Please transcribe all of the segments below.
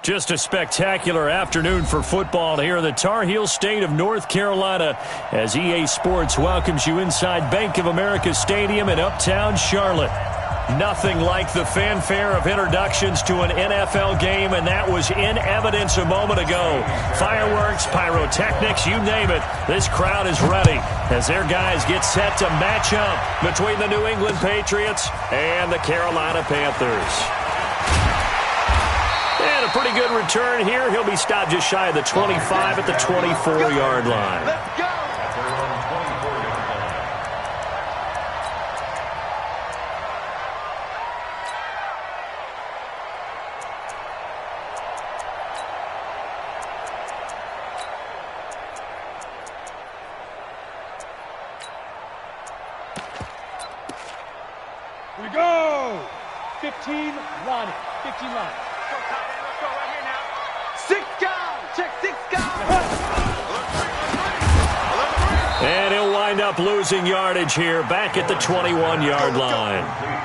Just a spectacular afternoon for football here in the Tar Heel state of North Carolina as EA Sports welcomes you inside Bank of America Stadium in uptown Charlotte. Nothing like the fanfare of introductions to an NFL game, and that was in evidence a moment ago. Fireworks, pyrotechnics, you name it. This crowd is ready as their guys get set to match up between the New England Patriots and the Carolina Panthers. And a pretty good return here. He'll be stopped just shy of the 25 at the 24-yard line. Let's go. Here we go. 15 line. 15 line. And he'll wind up losing yardage here back at the 21-yard line.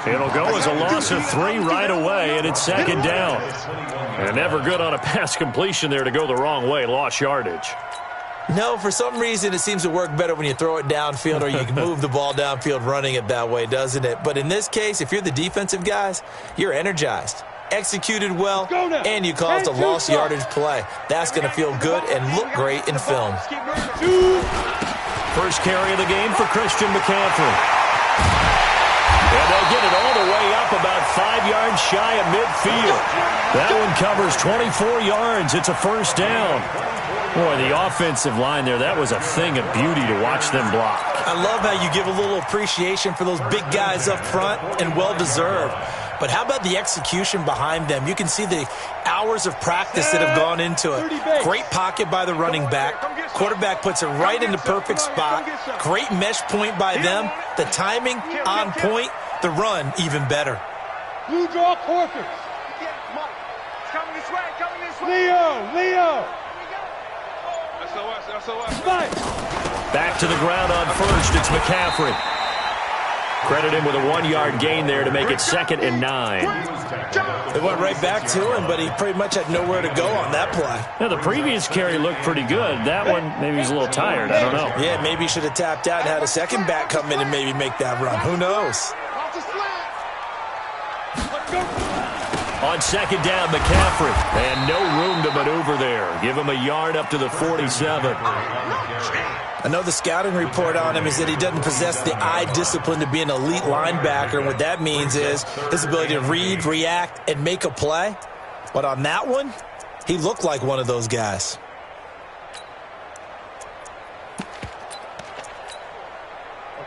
It'll go as a loss of 3 right away, and it's second down. And never good on a pass completion there to go the wrong way. Lost yardage. No, for some reason it seems to work better when you throw it downfield or you can move the ball downfield running it that way, doesn't it? But in this case, if you're the defensive guys, you're energized. Executed well, and you caused a lost yardage play. That's going to feel good and look great in film. First carry of the game for Christian McCaffrey. And they'll get it all the way up about 5 yards shy of midfield. That one covers 24 yards. It's a first down. Boy, the offensive line there, that was a thing of beauty to watch them block. I love how you give a little appreciation for those big guys up front, and well-deserved. But how about the execution behind them? You can see the hours of practice that have gone into it. Great pocket by the running back. Quarterback puts it right in the perfect spot. Great mesh point by them. The timing on point. The run even better. Blue draw Corkers. Coming this way. Leo. Back to the ground on first. It's McCaffrey. Credit him with a 1-yard gain there to make it 2nd and 9. They went right back to him, but he pretty much had nowhere to go on that play. Now, the previous carry looked pretty good. That one, maybe he's a little tired. I don't know. Yeah, maybe he should have tapped out and had a second back come in and maybe make that run. Who knows? On second down, McCaffrey. And no room to maneuver there. Give him a yard up to the 47. I know the scouting report on him is that he doesn't possess the eye discipline to be an elite linebacker, and what that means is his ability to read, react, and make a play. But on that one, he looked like one of those guys.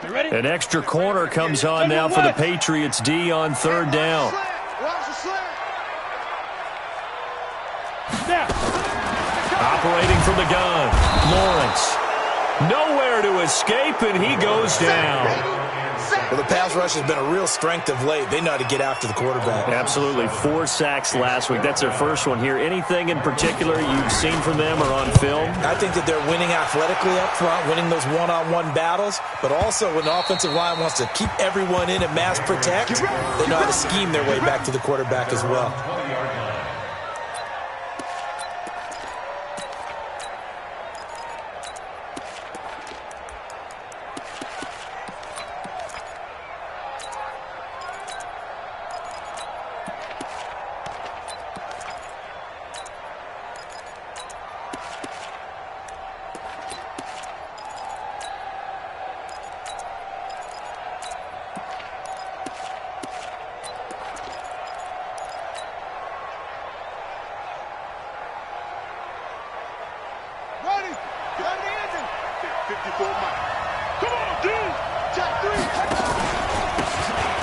An extra corner comes on now for the Patriots D on third down. Operating from the gun, Lawrence. Nowhere to escape, and he goes down. Well, the pass rush has been a real strength of late. They know how to get after the quarterback. Absolutely. 4 sacks last week. That's their first one here. Anything in particular you've seen from them or on film? I think that they're winning athletically up front, winning those one-on-one battles, but also when the offensive line wants to keep everyone in and mass protect, they know how to scheme their way back to the quarterback as well.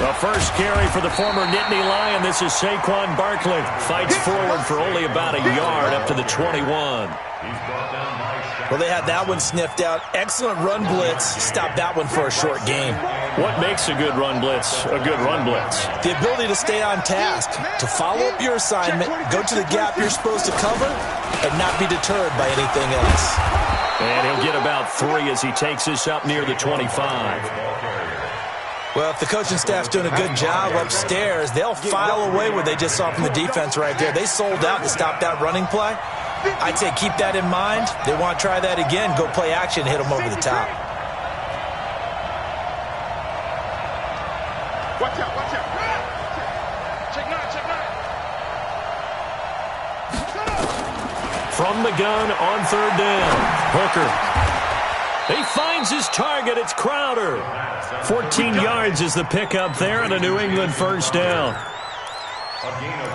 The first carry for the former Nittany Lion. This is Saquon Barkley. Fights forward for only about a yard up to the 21. Well, they had that one sniffed out. Excellent run blitz. Stopped that one for a short gain. What makes a good run blitz a good run blitz? The ability to stay on task, to follow up your assignment, go to the gap you're supposed to cover, and not be deterred by anything else. And he'll get about 3 as he takes this up near the 25. Well, if the coaching staff's doing a good job upstairs, they'll file away what they just saw from the defense right there. They sold out to stop that running play. I'd say keep that in mind. They want to try that again. Go play action, hit them over the top. Watch out, watch out. Check nine, check nine. From the gun on 3rd down. Hooker. He finds his target. It's Crowder. 14 yards is the pickup there and a New England 1st down.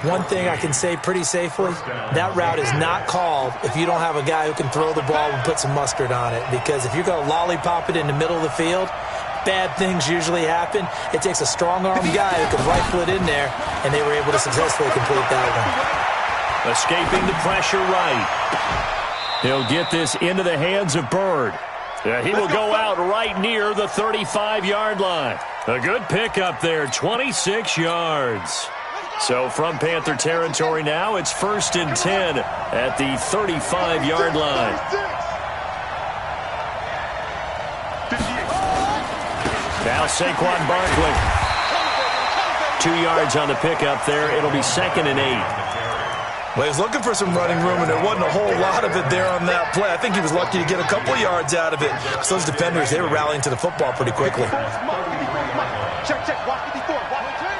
One thing I can say pretty safely, that route is not called if you don't have a guy who can throw the ball and put some mustard on it. Because if you're going to lollipop it in the middle of the field, bad things usually happen. It takes a strong-armed guy who can rifle it in there, and they were able to successfully complete that one. Escaping the pressure right. He'll get this into the hands of Bird. He will go out right near the 35-yard line. A good pickup there, 26 yards. So from Panther territory now, it's 1st and 10 at the 35-yard line. Now Saquon Barkley. 2 yards on the pickup there. It'll be 2nd and 8. Well, he was looking for some running room, and there wasn't a whole lot of it there on that play. I think he was lucky to get a couple yards out of it. So those defenders, they were rallying to the football pretty quickly. Check, check, watch 54, watch 53.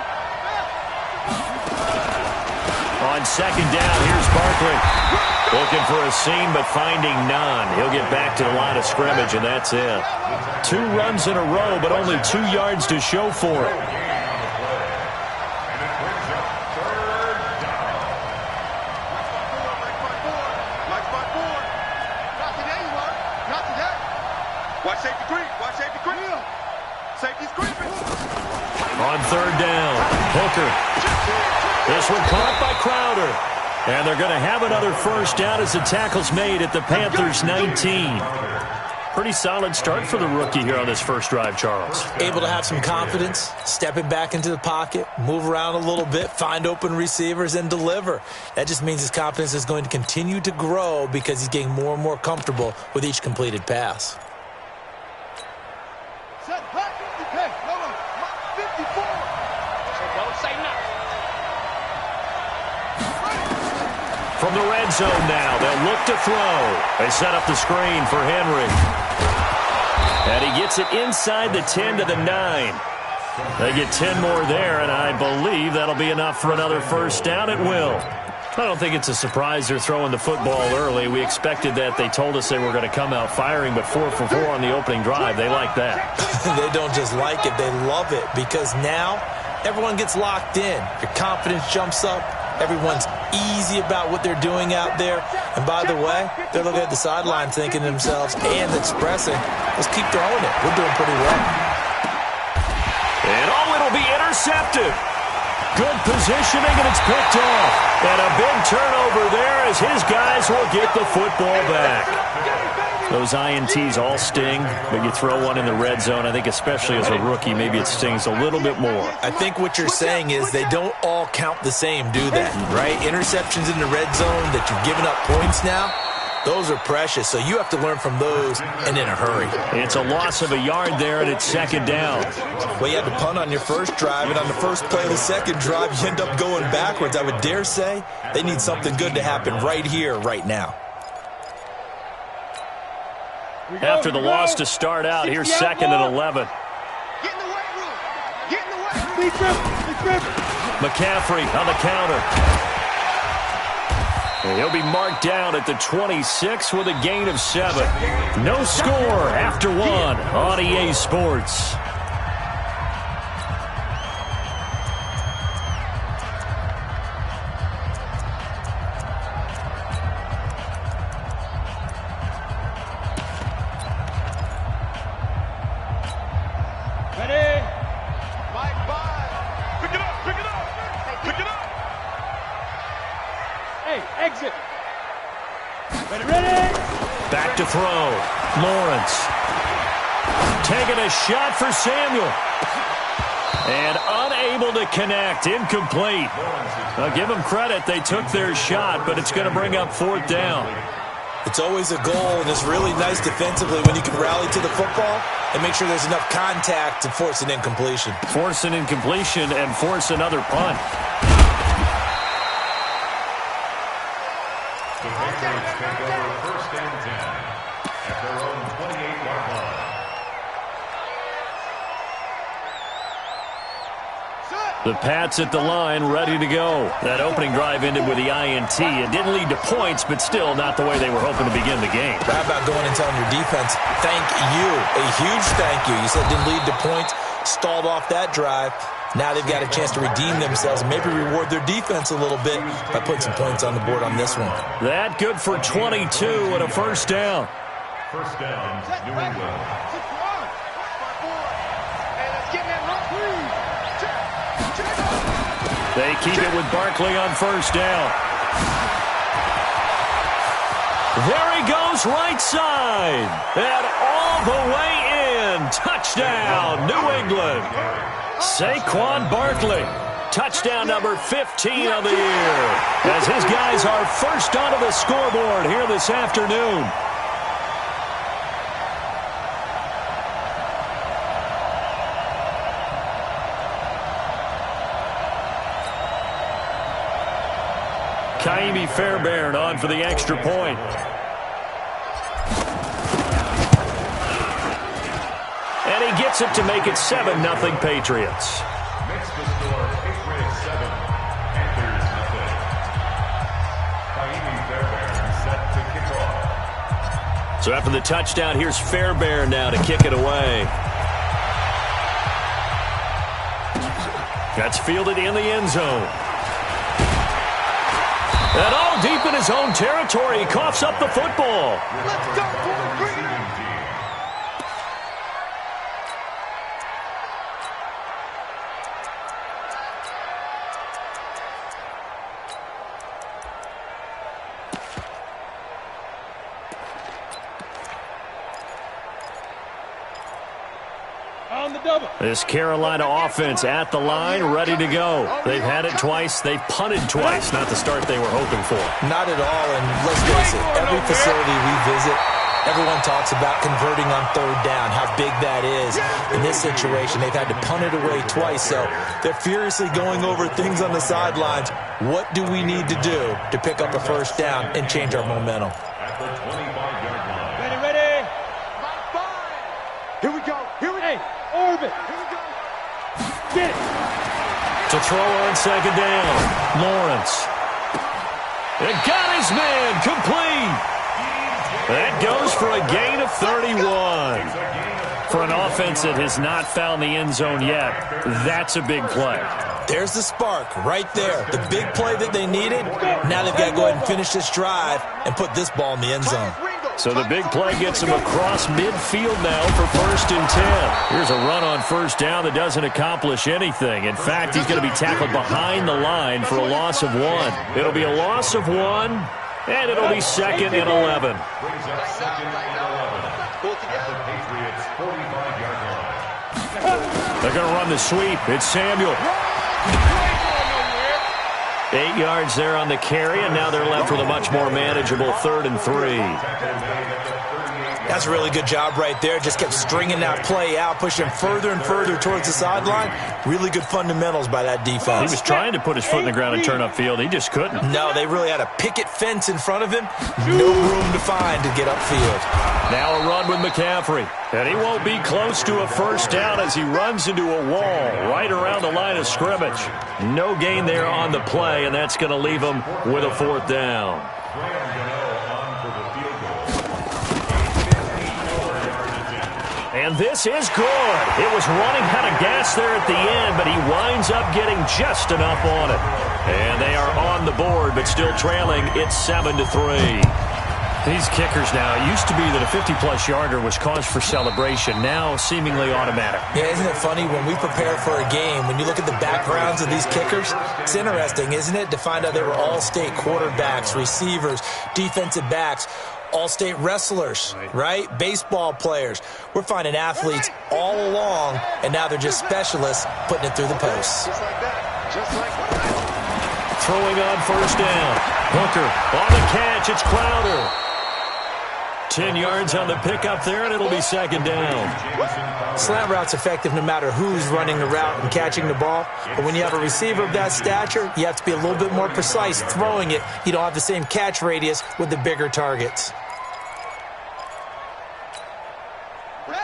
On 2nd down, here's Barkley. Looking for a seam, but finding none. He'll get back to the line of scrimmage, and that's it. 2 runs in a row, but only 2 yards to show for it. Watch safety creep. Watch safety creep. Safety's creeping. On 3rd down, Hooker. This one caught by Crowder. And they're going to have another 1st down as the tackle's made at the Panthers' 19. Pretty solid start for the rookie here on this first drive, Charles. Able to have some confidence, stepping back into the pocket, move around a little bit, find open receivers, and deliver. That just means his confidence is going to continue to grow because he's getting more and more comfortable with each completed pass. Set, hot, 54. Don't say nothing. From the red zone now, they'll look to throw. They set up the screen for Henry. And he gets it inside the 10 to the 9. They get 10 more there, and I believe that'll be enough for another 1st down. It will. I don't think it's a surprise they're throwing the football early. We expected that. They told us they were going to come out firing, but 4 for 4 on the opening drive. They like that. They don't just like it, they love it, because now everyone gets locked in. Your confidence jumps up. Everyone's easy about what they're doing out there. And by the way, they're looking at the sideline thinking to themselves and expressing, let's keep throwing it. We're doing pretty well. And it'll be intercepted. Good positioning, and it's picked off. And a big turnover there as his guys will get the football back. Those INTs all sting, but you throw one in the red zone, I think especially as a rookie, maybe it stings a little bit more. I think what you're saying is they don't all count the same, do they? Right? Interceptions in the red zone that you're giving up points now, those are precious. So you have to learn from those and in a hurry. It's a loss of a yard there, and it's 2nd down. Well, you had to punt on your first drive, and on the first play of the second drive, you end up going backwards. I would dare say they need something good to happen right here, right now. After the loss to start out, here's 2nd and 11. Get in the weight room. Get in the weight room. McCaffrey on the counter. And he'll be marked down at the 26 with a gain of 7. No score after 1 on EA Sports. Exit. Ready. Back to throw. Lawrence. Taking a shot for Samuel. And unable to connect. Incomplete. I'll give them credit. They took their shot, but it's going to bring up 4th down. It's always a goal, and it's really nice defensively when you can rally to the football and make sure there's enough contact to force an incompletion. Force an incompletion and force another punt. The Patriots take over 1st and 10 at their own 28-yard line. The Pats at the line, ready to go. That opening drive ended with the INT. It didn't lead to points, but still not the way they were hoping to begin the game. How about going and telling your defense, thank you, a huge thank you. You said it didn't lead to points, stalled off that drive. Now they've got a chance to redeem themselves and maybe reward their defense a little bit by putting some points on the board on this one. That good for 22 and a first down. First down, New England. They keep it with Barkley on first down. There he goes, right side. And all the way in. Touchdown, New England. Saquon Barkley. Touchdown number 15 of the year. As his guys are first onto the scoreboard here this afternoon. Kaimi Fairbairn on for the extra point. And he gets it to make it 7-0 Patriots. Makes the score Patriots 7, Panthers 0. Kaimi Fairbairn set to kick off. So after the touchdown, here's Fairbairn now to kick it away. That's fielded in the end zone. And all deep in his own territory, he coughs up the football. Let's go, boys. On the double. This Carolina offense at the line, ready to go. They've had it twice. They've punted twice. Not the start they were hoping for. Not at all, and let's face it, every facility we visit, everyone talks about converting on third down, how big that is. In this situation, they've had to punt it away twice, so they're furiously going over things on the sidelines. What do we need to do to pick up a first down and change our momentum? At the 25-yard line. Ready. Here we go. Here we go. Orbit. Here we go. Get it. To throw on second down, Lawrence. It got his man complete. That goes for a gain of 31. For an offense that has not found the end zone yet, that's a big play. There's the spark right there. The big play that they needed. Now they've got to go ahead and finish this drive and put this ball in the end zone. So the big play gets him across midfield now for 1st and 10. Here's a run on first down that doesn't accomplish anything. In fact, he's going to be tackled behind the line for a loss of 1. It'll be a loss of 1, and it'll be 2nd and 11. Brings up 2nd and 11 at the Patriots' 45-yard line. They're going to run the sweep. It's Samuel. 8 yards there on the carry, and now they're left with a much more manageable 3rd and 3. That's a really good job right there. Just kept stringing that play out, pushing him further and further towards the sideline. Really good fundamentals by that defense. He was trying to put his foot in the ground and turn upfield. He just couldn't. No, they really had a picket fence in front of him. No room to find to get upfield. Now a run with McCaffrey. And he won't be close to a first down as he runs into a wall right around the line of scrimmage. No gain there on the play, and that's going to leave him with a 4th down. And this is good. It was running out of gas there at the end, but he winds up getting just enough on it. And they are on the board, but still trailing. It's 7-3. These kickers now, it used to be that a 50-plus yarder was cause for celebration. Now seemingly automatic. Yeah, isn't it funny when we prepare for a game, when you look at the backgrounds of these kickers, it's interesting, isn't it, to find out they were all-state quarterbacks, receivers, defensive backs, all-state wrestlers, right? Baseball players. We're finding athletes all along, and now they're just specialists putting it through the posts. Just like that. Just like that. Throwing on first down. Hooker on the catch. It's Crowder. 10 yards on the pickup there, and it'll be second down. Slant route's effective no matter who's running the route and catching the ball. But when you have a receiver of that stature, you have to be a little bit more precise throwing it. You don't have the same catch radius with the bigger targets.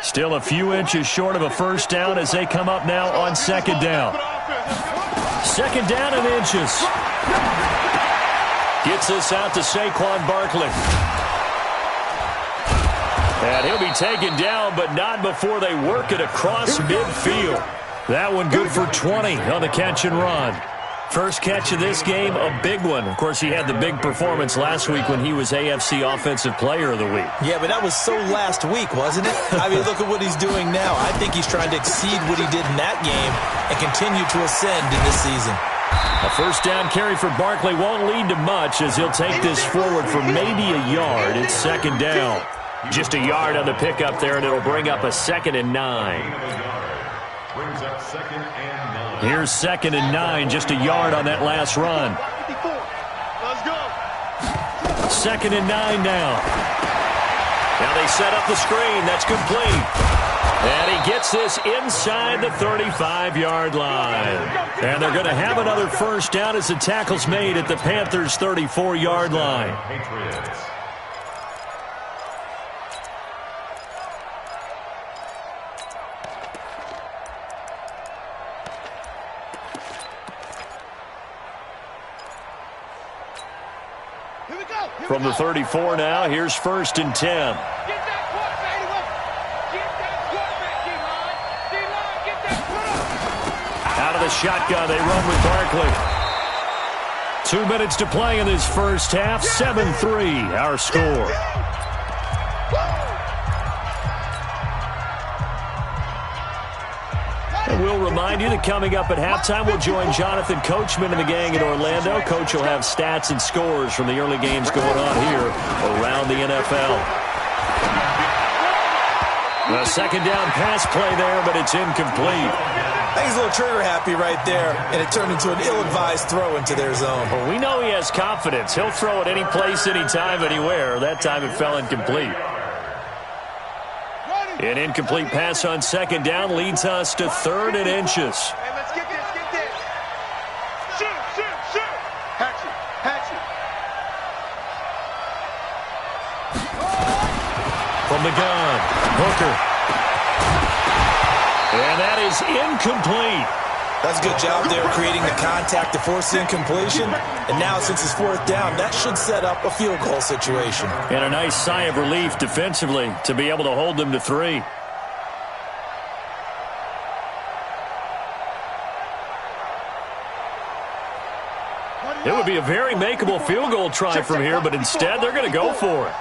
Still a few inches short of a first down as they come up now on second down. Second down and inches. Gets this out to Saquon Barkley. And he'll be taken down, but not before they work it across midfield. That one good for 20 on the catch and run. First catch of this game, a big one. Of course, he had the big performance last week when he was AFC Offensive Player of the Week. Yeah, but that was so last week, wasn't it? I mean, look at what he's doing now. I think he's trying to exceed what he did in that game and continue to ascend in this season. A first down carry for Barkley won't lead to much as he'll take this forward for maybe a yard. It's second down. Just a yard on the pickup there, and it'll bring up a 2nd and 9. Brings up 2nd and 9. Here's 2nd and 9, just a yard on that last run. Let's go. 2nd and 9 now. Now they set up the screen. That's complete. And he gets this inside the 35-yard line. And they're going to have another first down as the tackle's made at the Panthers' 34-yard line. Patriots. From the 34 now, here's 1st and 10. Out of the shotgun, they run with Barkley. 2 minutes to play in this first half. 7-3, our score. And we'll remind you that coming up at halftime, we'll join Jonathan Coachman and the gang in Orlando. Coach will have stats and scores from the early games going on here around the NFL. A second down pass play there, but it's incomplete. I think he's a little trigger happy right there, and it turned into an ill-advised throw into their zone. Well, we know he has confidence. He'll throw it any place, anytime, anywhere. That time it fell incomplete. An incomplete pass on second down leads us to 3rd and inches. Hey, let's get this, get this. Shoot, shoot, shoot. Hatch it, hatch it. From the gun, Hooker. And that is incomplete. That's a good job there creating the contact to force the incompletion. And now, since it's 4th down, that should set up a field goal situation. And a nice sigh of relief defensively to be able to hold them to 3. It would be a very makeable field goal try from here, but instead they're going to go for it.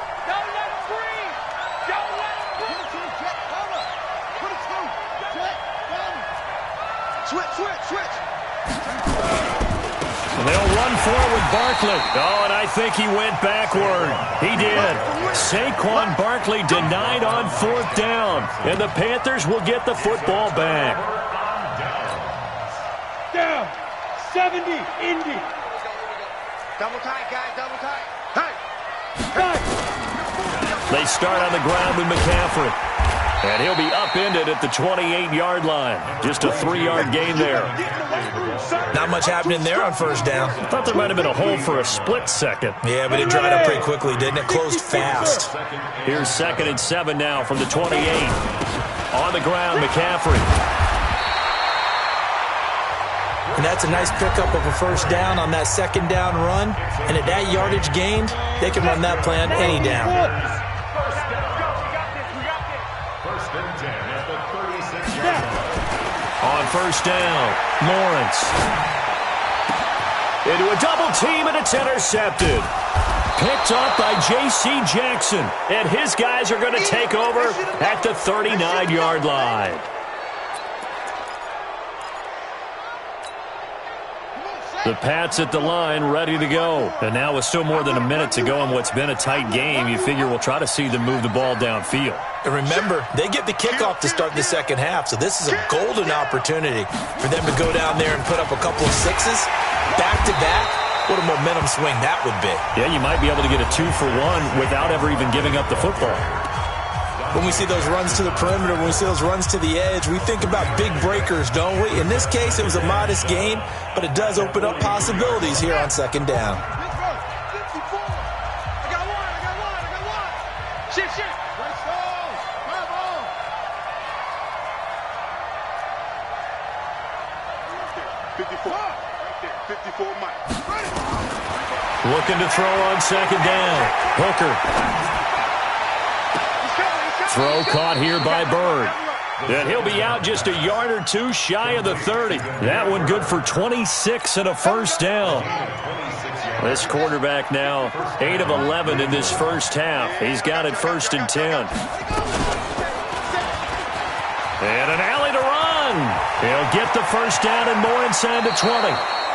And they'll run forward with Barkley. Oh, and I think he went backward. He did. Saquon Barkley denied on 4th down. And the Panthers will get the football back. Down. 70, Indy. Double tight, guys, double tight. Hey! They start on the ground with McCaffrey. And he'll be upended at the 28-yard line. Just a 3-yard gain there. Not much happening there on 1st down. I thought there might have been a hole for a split second. Yeah, but it dried up pretty quickly, didn't it? Closed fast. Here's 2nd and 7 now from the 28. On the ground, McCaffrey. And that's a nice pickup of a first down on that 2nd down run. And at that yardage gained, they can run that play on any down. First and 10 at the 36-yard line. On 1st down, Lawrence. Into a double team, and it's intercepted. Picked off by J.C. Jackson. And his guys are going to take over at the 39-yard line. The Pats at the line, ready to go. And now with still more than a minute to go in what's been a tight game, you figure we'll try to see them move the ball downfield. And remember, they get the kickoff to start the second half, so this is a golden opportunity for them to go down there and put up a couple of sixes back-to-back What a momentum swing that would be. Yeah, you might be able to get a 2-for-1 without ever even giving up the football. When we see those runs to the perimeter, when we see those runs to the edge, we think about big breakers, don't we? In this case, it was a modest gain, but it does open up possibilities here on second down. Shift. 54 Mike. Looking to throw on second down. Hooker. Throw caught here by Bird. And he'll be out just a yard or two shy of the 30. That one good for 26 and a first down. This quarterback now 8 of 11 in this first half. He's got it 1st and 10. And an alley to run. He'll get the first down and more inside the 20.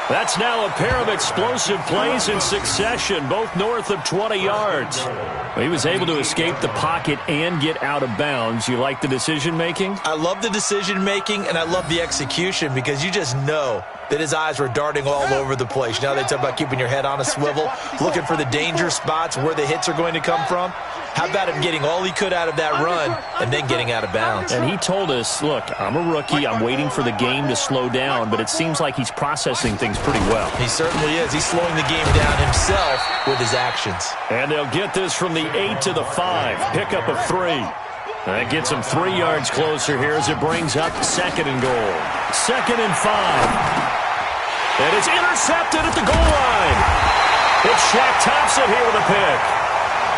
That's now a pair of explosive plays in succession, both north of 20 yards. He was able to escape the pocket and get out of bounds. You like the decision-making? I love the decision-making, and I love the execution because you just know that his eyes were darting all over the place. You know, they talk about keeping your head on a swivel, looking for the danger spots where the hits are going to come from. How about him getting all he could out of that run and then getting out of bounds? And he told us, look, I'm a rookie. I'm waiting for the game to slow down, but it seems like he's processing things pretty well. He certainly is. He's slowing the game down himself with his actions. And they'll get this from the 8 to the 5. Pick up of 3. That gets him 3 yards closer here as it brings up 2nd and goal. 2nd and 5. And it's intercepted at the goal line. It's Shaq Thompson here with a pick.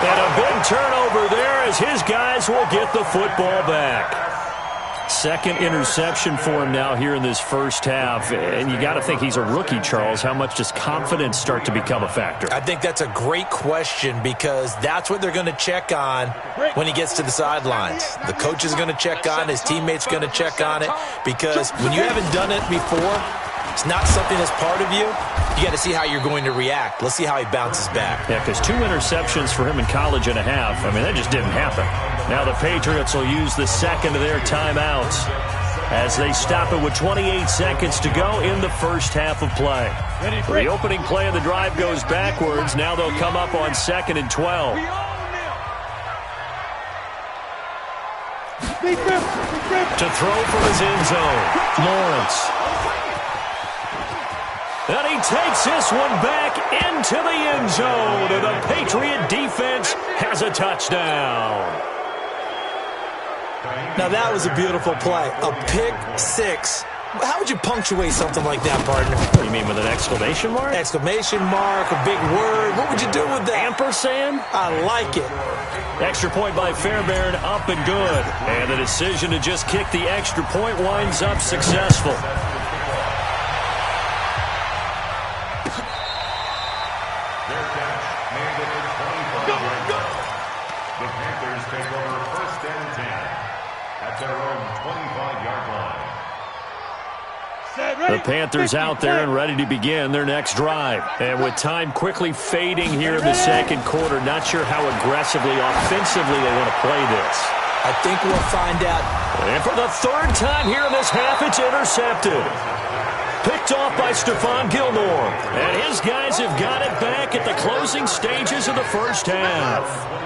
And a big turnover there as his guys will get the football back. 2nd interception for him now here in this first half. And you got to think he's a rookie, Charles. How much does confidence start to become a factor? I think that's a great question because that's what they're going to check on when he gets to the sidelines. The coach is going to check on it. His teammates are going to check on it because when you haven't done it before, it's not something that's part of you. You got to see how you're going to react. Let's see how he bounces back. Yeah, because 2 interceptions for him in college and a half. I mean, that just didn't happen. Now the Patriots will use the second of their timeouts as they stop it with 28 seconds to go in the first half of play. The opening play of the drive goes backwards. Now they'll come up on 2nd and 12. To throw from his end zone, Lawrence. And he takes this one back into the end zone. And the Patriot defense has a touchdown. Now that was a beautiful play. A pick 6. How would you punctuate something like that, partner? You mean with an exclamation mark? Exclamation mark, a big word. What would you do with that? Ampersand? I like it. Extra point by Fairbairn, up and good. And the decision to just kick the extra point winds up successful. The Panthers out there and ready to begin their next drive. And with time quickly fading here in the second quarter, not sure how aggressively, offensively they want to play this. I think we'll find out. And for the 3rd time here in this half, it's intercepted. Picked off by Stephon Gilmore. And his guys have got it back at the closing stages of the first half.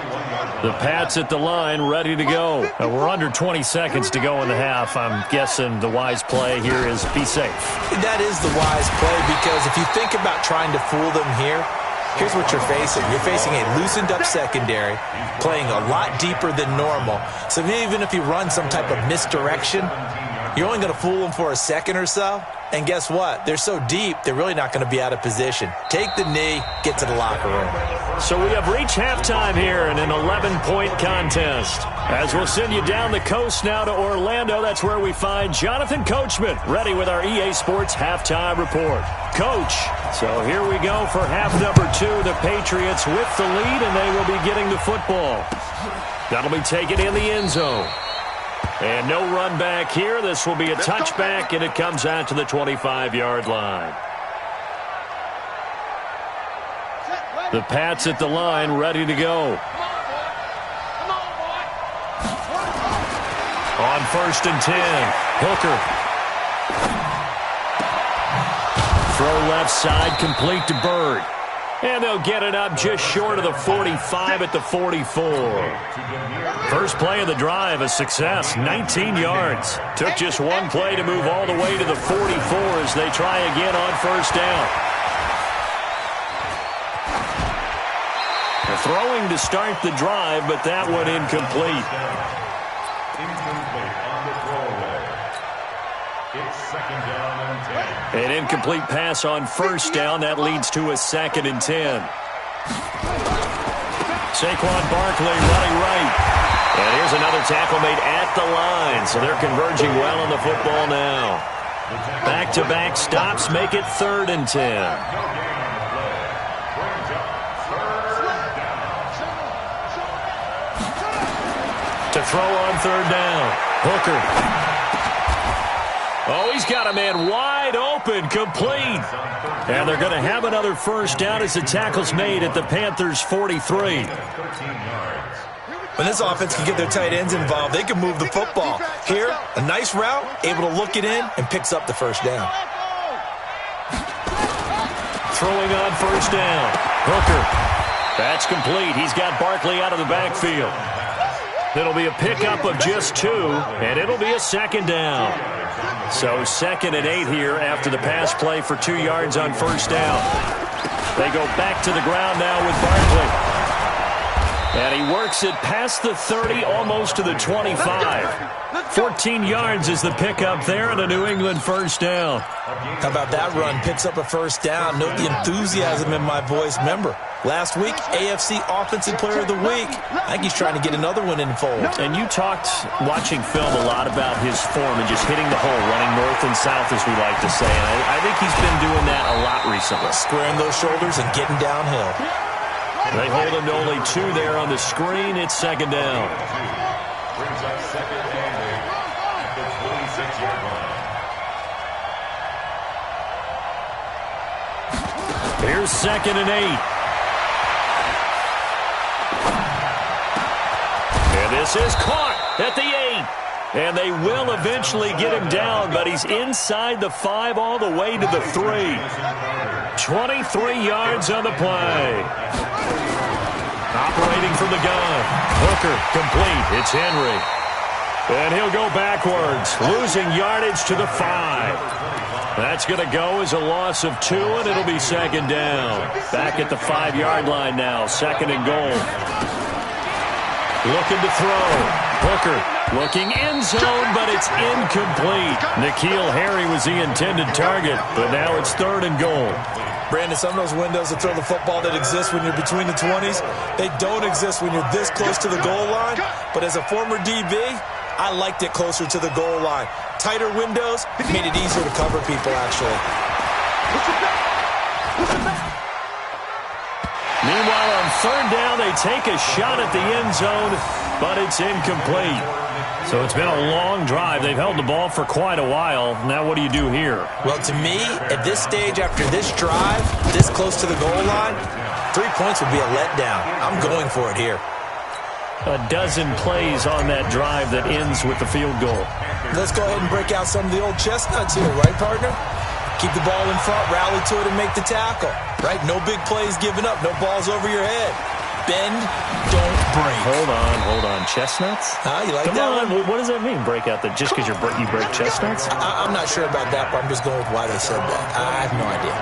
The Pats at the line, ready to go. We're under 20 seconds to go in the half. I'm guessing the wise play here is be safe. That is the wise play because if you think about trying to fool them here, here's what you're facing. You're facing a loosened up secondary, playing a lot deeper than normal. So even if you run some type of misdirection, you're only going to fool them for a second or so. And guess what? They're so deep, they're really not going to be out of position. Take the knee, get to the locker room. So we have reached halftime here in an 11-point contest. As we'll send you down the coast now to Orlando, that's where we find Jonathan Coachman, ready with our EA Sports Halftime Report. Coach, so here we go for half number 2. The Patriots with the lead, and they will be getting the football. That'll be taken in the end zone. And no run back here. This will be a touchback, and it comes out to the 25-yard line. The Pats at the line, ready to go. On 1st and 10, Hooker. throw left side, complete to Bird. And they'll get it up just short of the 45 at the 44. First play of the drive, a success, 19 yards. Took just one play to move all the way to the 44 as they try again on first down. They're throwing to start the drive, but that one incomplete. Incomplete on the throwaway. It's second down and 10. An incomplete pass on first down. That leads to a 2nd and 10. Saquon Barkley running right. And here's another tackle made at the line. So they're converging well on the football now. Back-to-back stops make it 3rd and 10. To throw on 3rd down. Hooker. Oh, he's got a man wide open, complete. And they're going to have another first down as the tackle's made at the Panthers' 43. When this offense can get their tight ends involved, they can move the football. Here, a nice route, able to look it in, and picks up the first down. Throwing on first down. Hooker. That's complete. He's got Barkley out of the backfield. It'll be a pickup of just 2, and it'll be a 2nd down. So 2nd and 8 here after the pass play for 2 yards on first down. They go back to the ground now with Barkley. And he works it past the 30, almost to the 25. 14 yards is the pickup there and a New England first down. How about that run? Picks up a first down. Note the enthusiasm in my voice. Remember, last week, AFC Offensive Player of the Week. I think he's trying to get another one in the fold. And you talked, watching film, a lot about his form and just hitting the hole, running north and south, as we like to say. And I think he's been doing that a lot recently. Squaring those shoulders and getting downhill. They hold him to only 2 there on the screen. It's 2nd down. Brings up 2nd and 8 at the 26-yard line. Here's 2nd and 8. And this is caught at the 8. And they will eventually get him down, but he's inside the 5 all the way to the 3. 23 yards on the play. Operating from the gun. Hooker complete. It's Henry. And he'll go backwards, losing yardage to the 5. That's going to go as a loss of 2, and it'll be 2nd down. Back at the 5-yard line now, 2nd and goal. Looking to throw. Hooker looking end zone, but it's incomplete. N'Keal Harry was the intended target, but now it's 3rd and goal. Brandon, some of those windows to throw the football that exist when you're between the 20s, they don't exist when you're this close to the goal line. But as a former DB, I liked it closer to the goal line. Tighter windows made it easier to cover people, actually. Meanwhile, on 3rd down, they take a shot at the end zone, but it's incomplete. So it's been a long drive. They've held the ball for quite a while. Now what do you do here? Well, to me, at this stage, after this drive, this close to the goal line, 3 points would be a letdown. I'm going for it here. A dozen plays on that drive that ends with the field goal. Let's go ahead and break out some of the old chestnuts here, right, partner? Keep the ball in front, rally to it, and make the tackle. Right? No big plays given up. No balls over your head. Bend, don't break. Hold on. Chestnuts? You like Come that on. one? What does that mean, break out? Just because you break chestnuts? I'm not sure about that, but I'm just going with why they said that. I have no idea.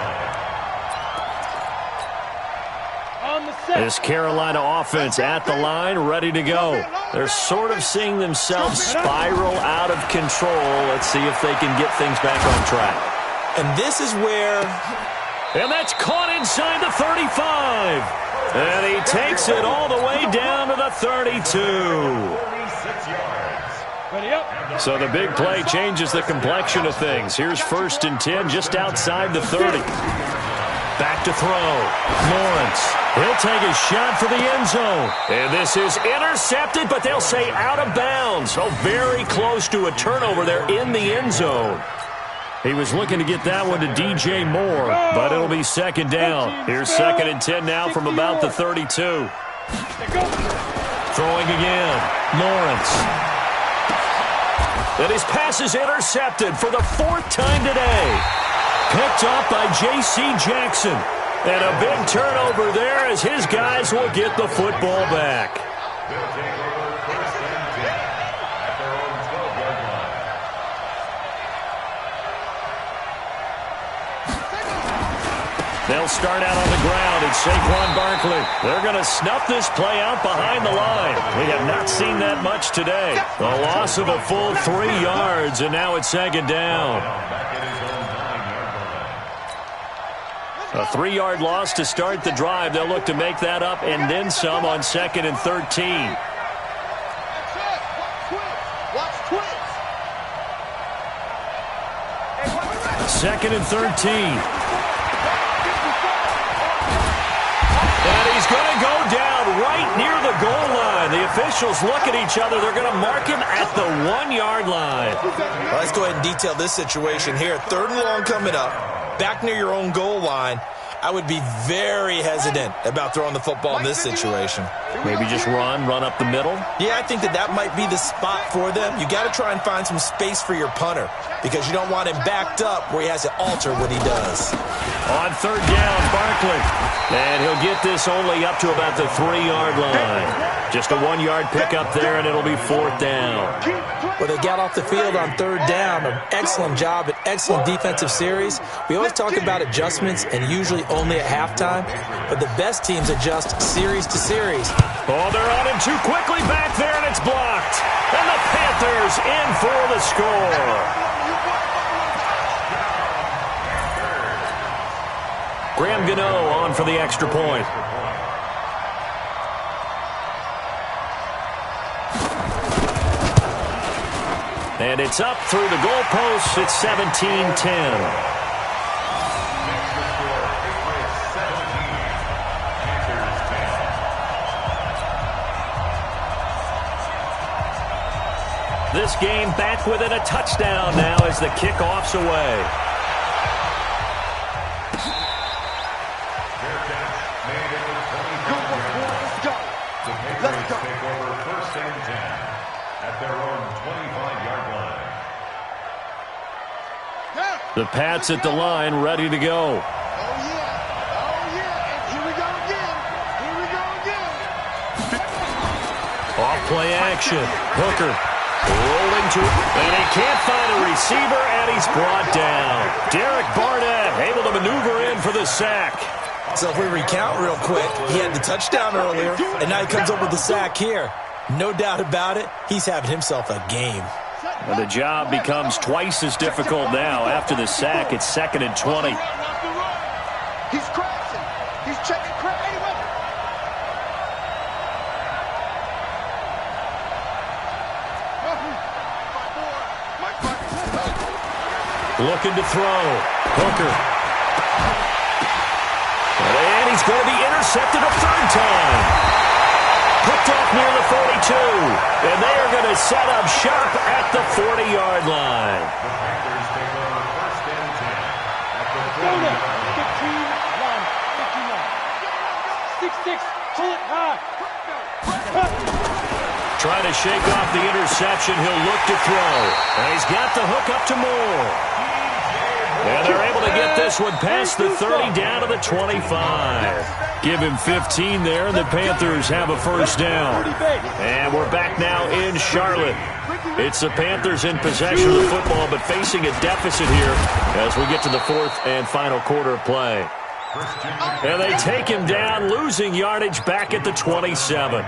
This Carolina offense at the line, ready to go. They're sort of seeing themselves spiral out of control. Let's see if they can get things back on track. And this is where... And that's caught inside the 35. And he takes it all the way down to the 32. So the big play changes the complexion of things. Here's 1st and 10 just outside the 30. Back to throw. Lawrence. He'll take a shot for the end zone. And this is intercepted, but they'll say out of bounds. So very close to a turnover there in the end zone. He was looking to get that one to DJ Moore, but it'll be 2nd down. Here's 2nd and 10 now from about the 32. Throwing again. Lawrence. And his pass is intercepted for the 4th time today. Picked off by J.C. Jackson. And a big turnover there as his guys will get the football back. They'll take over first and 10 at their own 12-yard line. They'll start out on the ground. It's Saquon Barkley. They're going to snuff this play out behind the line. We have not seen that much today. A loss of a full 3 yards, and now it's second down. A 3-yard loss to start the drive. They'll look to make that up and then some on 2nd and 13. Second and 13. And he's going to go down right near the goal line. The officials look at each other. They're going to mark him at the 1-yard line. Well, let's go ahead and detail this situation here. 3rd and long coming up. Back near your own goal line. I would be very hesitant about throwing the football in this situation. Maybe just run up the middle? Yeah, I think that might be the spot for them. You got to try and find some space for your punter because you don't want him backed up where he has to alter what he does. On 3rd down, Barkley. And he'll get this only up to about the 3-yard line. Just a 1-yard pickup there, and it'll be 4th down. Well, they got off the field on 3rd down. An excellent job, an excellent defensive series. We always talk about adjustments and usually only at halftime, but the best teams adjust series to series. Oh, they're on him too quickly back there, and it's blocked. And the Panthers in for the score. Graham Gano on for the extra point. And it's up through the goalposts. It's 17-10. This game back within a touchdown now as the kickoff's away. Let's go. Take over first and 10 at their own 25-yard line. The Pats at the line, ready to go. Oh, yeah. And here we go again. Off play action. Hooker rolling to it. And he can't find a receiver, and he's brought down. Derek Barnett able to maneuver in for the sack. So if we recount real quick, he had the touchdown earlier, and now he comes up with the sack here. No doubt about it, he's having himself a game. And the job becomes twice as difficult now. After the sack, it's 2nd and 20. He's crashing. He's checking crash. Looking to throw. Hooker. And he's going to be intercepted a 3rd time. Picked off near the 42. And they are going to set up shop at the 40-yard line. The Panthers take over first and 10 at the 40-yard line. 6-6, pull it high. Trying to shake off the interception. He'll look to throw. And he's got the hook up to Moore. And they're able to get this one past the 30 down to the 25. Give him 15 there, and the Panthers have a first down. And we're back now in Charlotte. It's the Panthers in possession of the football, but facing a deficit here as we get to the 4th and final quarter of play. And they take him down, losing yardage back at the 27.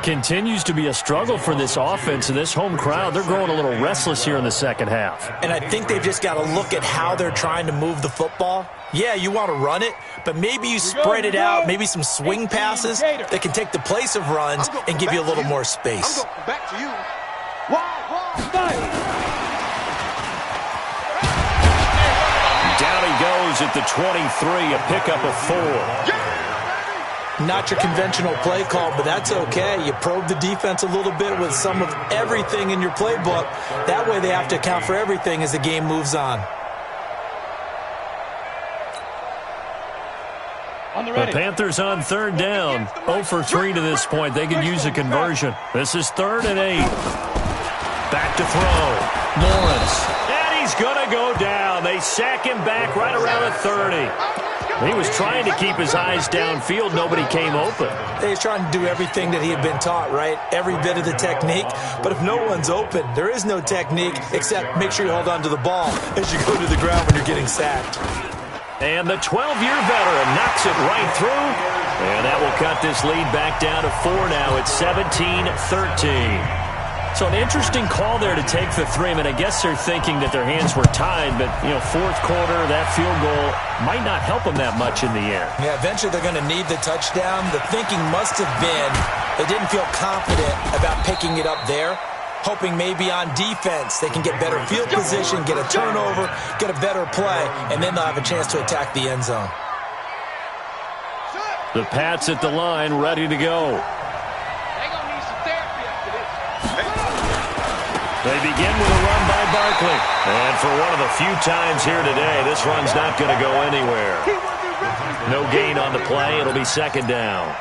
Continues to be a struggle for this offense and this home crowd. They're growing a little restless here in the second half. And I think they've just got to look at how they're trying to move the football. Yeah, you want to run it, but maybe you spread it out, maybe some swing passes that can take the place of runs and give you a little more space. I'm going back to you. Down he goes at the 23, a pickup of 4. Not your conventional play call, but that's okay. You probe the defense a little bit with some of everything in your playbook. That way they have to account for everything as the game moves on. The Panthers on 3rd down. 0 for 3 to this point. They could use a conversion. This is 3rd and 8. Back to throw. Lawrence. And he he's going to go down. They sack him back right around the 30. He was trying to keep his eyes downfield. Nobody came open. He's trying to do everything that he had been taught, right? Every bit of the technique. But if no one's open, there is no technique except make sure you hold on to the ball as you go to the ground when you're getting sacked. And the 12-year veteran knocks it right through. And that will cut this lead back down to 4 now. It's 17-13. So an interesting call there to take the 3. I mean, I guess they're thinking that their hands were tied, but, you know, fourth quarter, that field goal might not help them that much in the air. Yeah, eventually they're going to need the touchdown. The thinking must have been they didn't feel confident about picking it up there, hoping maybe on defense they can get better field position, get a turnover, get a better play, and then they'll have a chance to attack the end zone. The Pats at the line, ready to go. They begin with a run by Barkley. And for one of the few times here today, this run's not going to go anywhere. No gain on the play. It'll be second down.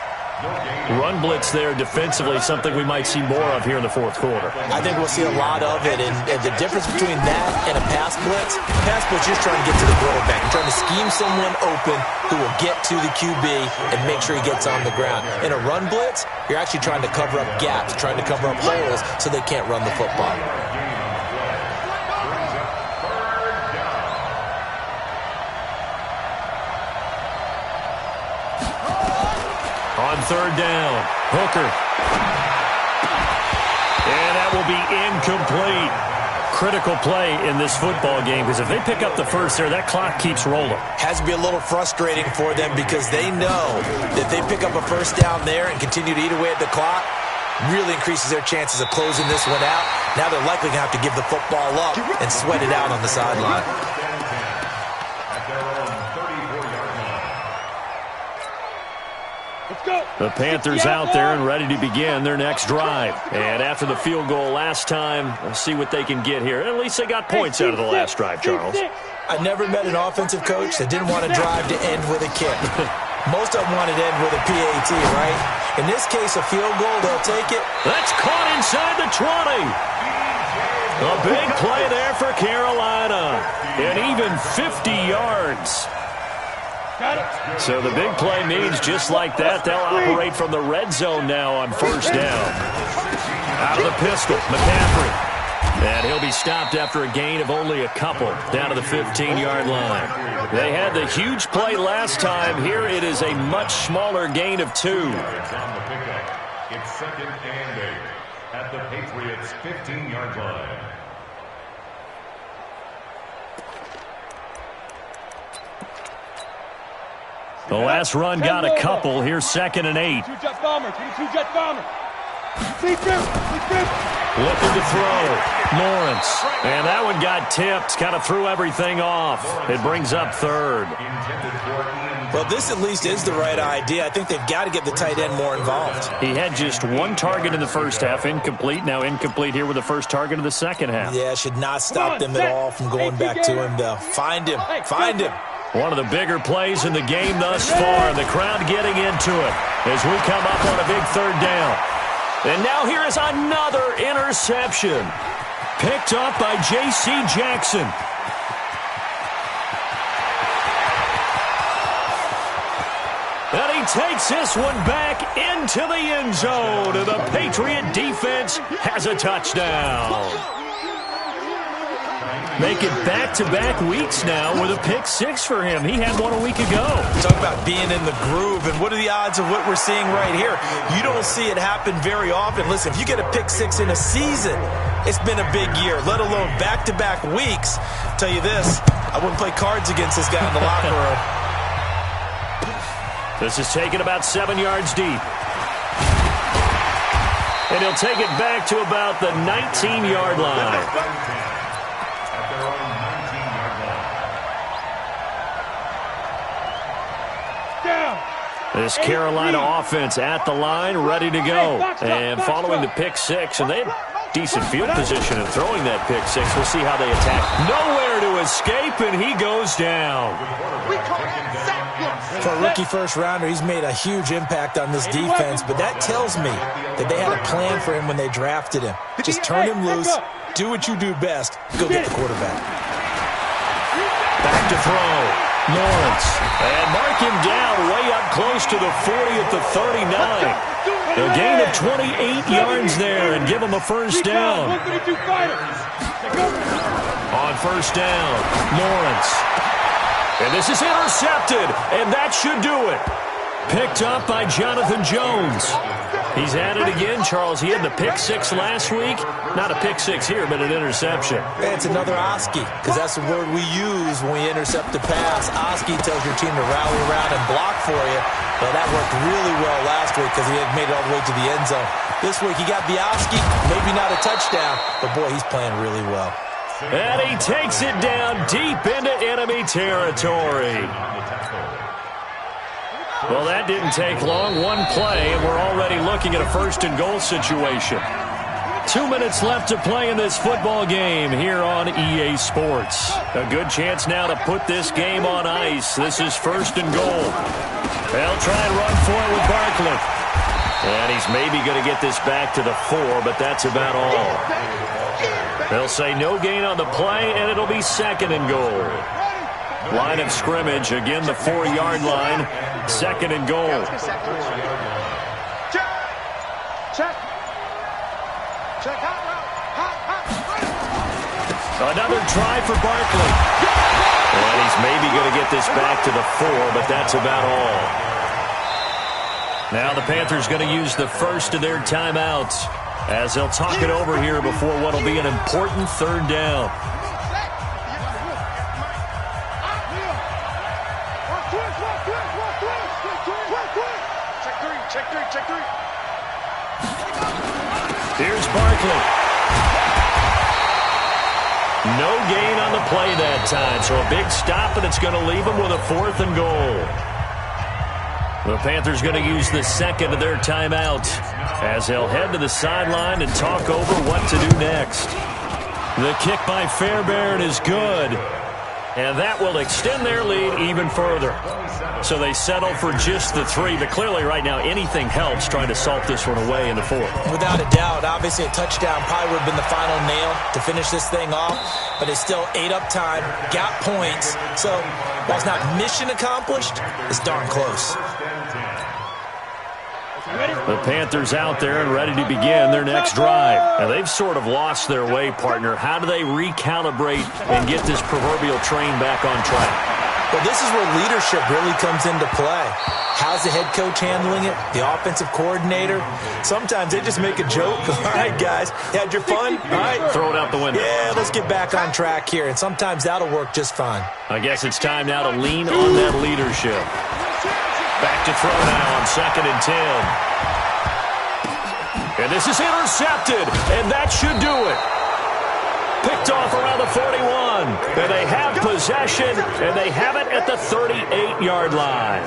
Run blitz there defensively, something we might see more of here in the fourth quarter. I think we'll see a lot of it. And the difference between that and a pass blitz is just trying to get to the quarterback. You're trying to scheme someone open who will get to the QB and make sure he gets on the ground. In a run blitz, you're actually trying to cover up gaps, trying to cover up holes so they can't run the football. On third down, Hooker. And that will be incomplete. Critical play in this football game because if they pick up the first there, that clock keeps rolling. Has to be a little frustrating for them because they know that they pick up a first down there and continue to eat away at the clock, really increases their chances of closing this one out. Now they're likely going to have to give the football up and sweat it out on the sideline. The Panthers out there and ready to begin their next drive. And after the field goal last time, we'll see what they can get here. At least they got points out of the last drive, Charles. I never met an offensive coach that didn't want to drive to end with a kick. Most of them wanted to end with a PAT, right? In this case, a field goal, they'll take it. That's caught inside the 20. A big play there for Carolina. And even 50 yards. So the big play means just like that, they'll operate from the red zone now on first down. Out of the pistol, McCaffrey. And he'll be stopped after a gain of only a couple down to the 15-yard line. They had the huge play last time. Here it is a much smaller gain of 2. It's second and 8 at the Patriots' 15-yard line. The last run got a couple. Here's second and 8. 22-jet bomber, 22-jet bomber. Looking to throw. Lawrence. And that one got tipped. Kind of threw everything off. It brings up third. Well, this at least is the right idea. I think they've got to get the tight end more involved. He had just one target in the first half. Incomplete. Now incomplete here with the first target of the second half. Yeah, should not stop them at all from going back to him, though. Find him. Find him. One of the bigger plays in the game thus far. The crowd getting into it as we come up on a big third down. And now here is another interception. Picked up by J.C. Jackson. And he takes this one back into the end zone. And the Patriot defense has a touchdown. Make it back-to-back weeks now with a pick-6 for him. He had one a week ago. Talk about being in the groove, and what are the odds of what we're seeing right here? You don't see it happen very often. Listen, if you get a pick-6 in a season, it's been a big year, let alone back-to-back weeks. I'll tell you this, I wouldn't play cards against this guy in the locker room. This is taken about 7 yards deep. And he'll take it back to about the 19-yard line. This Carolina offense at the line, ready to go. And following the pick-6, and they had decent field position in throwing that pick-6. We'll see how they attack. Nowhere to escape, and he goes down. For a rookie first-rounder, he's made a huge impact on this defense, but that tells me that they had a plan for him when they drafted him. Just turn him loose, do what you do best, go get the quarterback. to throw. Lawrence. And mark him down way up close to the 40 at the 39. A gain of 28 yards there and give him a first down. On first down, Lawrence. And this is intercepted, and that should do it. Picked up by Jonathan Jones. He's at it again, Charles. He had the pick six last week. Not a pick six here, but an interception. It's another Oski, because that's the word we use when we intercept the pass. Oski tells your team to rally around and block for you. Well, that worked really well last week because he had made it all the way to the end zone. This week he got the Oski, maybe not a touchdown, but boy, he's playing really well. And he takes it down deep into enemy territory. Well, that didn't take long. One play, and we're already looking at a first and goal situation. 2 minutes left to play in this football game here on EA Sports. A good chance now to put this game on ice. This is first and goal. They'll try and run for it with Barkley. And he's maybe going to get this back to the 4, but that's about all. They'll say no gain on the play, and it'll be second and goal. Line of scrimmage, again the 4-yard line. Second and goal. Check. Another try for Barkley. And he's maybe going to get this back to the 4, but that's about all. Now the Panthers going to use the first of their timeouts as they'll talk it over here before what will be an important third down. Check three. Here's Barkley. No gain on the play that time, so a big stop, and it's going to leave them with a 4th and goal. The Panthers going to use the second of their timeout as they'll head to the sideline and talk over what to do next. The kick by Fairbairn is good, and that will extend their lead even further. So they settle for just the 3, but clearly right now anything helps trying to salt this one away in the 4th. Without a doubt, obviously a touchdown probably would have been the final nail to finish this thing off, but it's still ate up time, got points, so while it's not mission accomplished, it's darn close. The Panthers out there and ready to begin their next drive. And they've sort of lost their way, partner. How do they recalibrate and get this proverbial train back on track? Well, this is where leadership really comes into play. How's the head coach handling it? The offensive coordinator? Sometimes they just make a joke. All right, guys, you had your fun? All right. Throw it out the window. Yeah, let's get back on track here. And sometimes that'll work just fine. I guess it's time now to lean on that leadership. Back to throw now on 2nd and 10. And this is intercepted, and that should do it. Picked off around the 41. And they have possession, and they have it at the 38-yard line.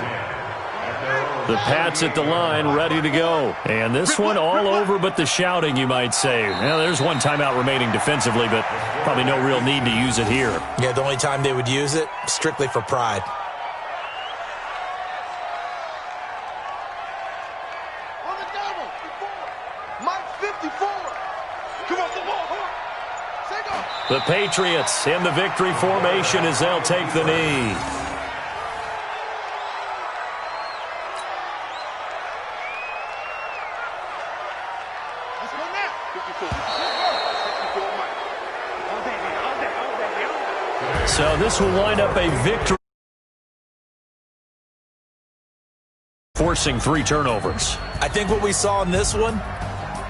The Pats at the line ready to go. And this one all over but the shouting, you might say. Now, there's one timeout remaining defensively, but probably no real need to use it here. Yeah, the only time they would use it, strictly for pride. The Patriots in the victory formation as they'll take the knee. So this will wind up a victory, forcing 3 turnovers. I think what we saw in this one,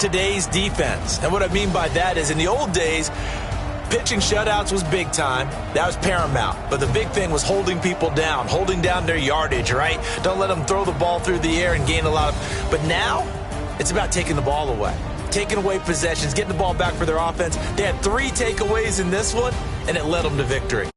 today's defense. And what I mean by that is in the old days, pitching shutouts was big time. That was paramount. But the big thing was holding people down, holding down their yardage, right? Don't let them throw the ball through the air and gain a lot of... But now, it's about taking the ball away. Taking away possessions, getting the ball back for their offense. They had 3 takeaways in this one, and it led them to victory.